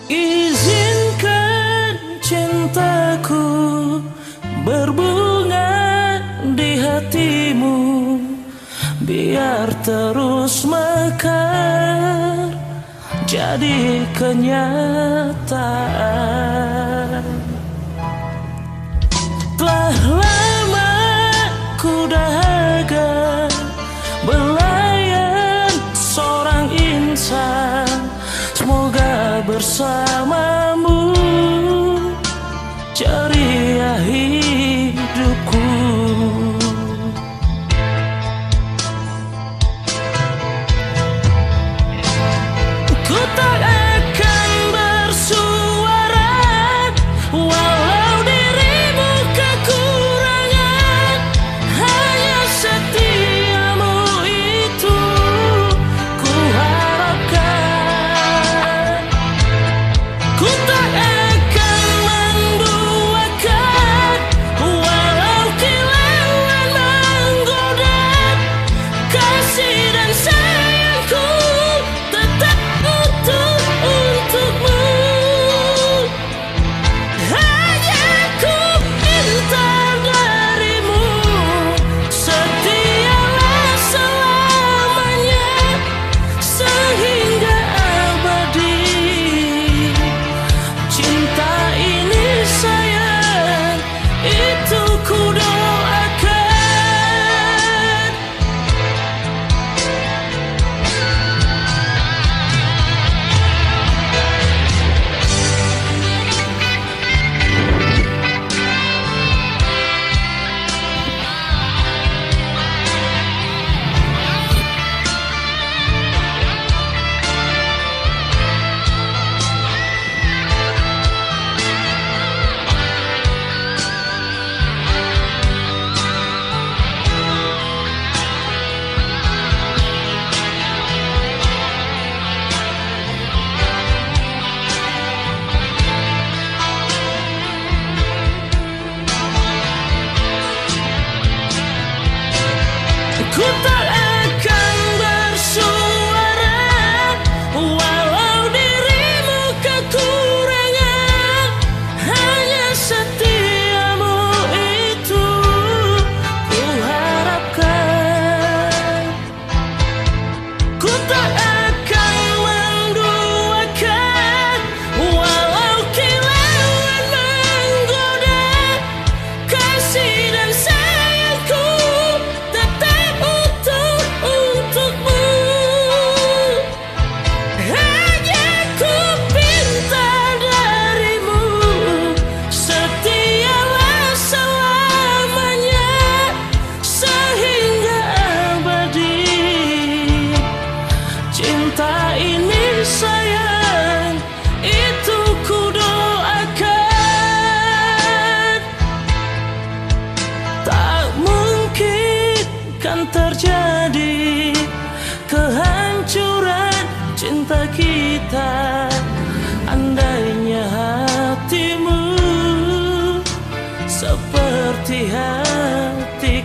Izinkan cintaku berbunga di hatimu, biar terus mekar jadi kenyataan. Telah lama ku dahaga belayan seorang insan, semoga bersamamu ceria hidupku. Ku tak akan bersuara walau dirimu kekurangan, hanya setiamu itu ku harapkan. Ku tak akan menduakan walau kilauan menggoda, kasih dan sayangku tetap utuh untukmu. Hanya ku minta darimu, setialah selamanya sehingga abadi. Cinta ini sayang, itu ku doakan. Ku tak akan bersuara walau dirimu kekurangan, hanya setiamu itu ku harapkan. Ku tak akan menduakan walau kilauan menggoda, kasih dan sayangku tetap utuh untukmu. Hanya ku minta darimu, setialah selamanya sehingga abadi. Cinta ini sayang, itu ku doakan. Tak mungkin kan terjadi kehancuran cinta kita, andainya hatimu seperti hati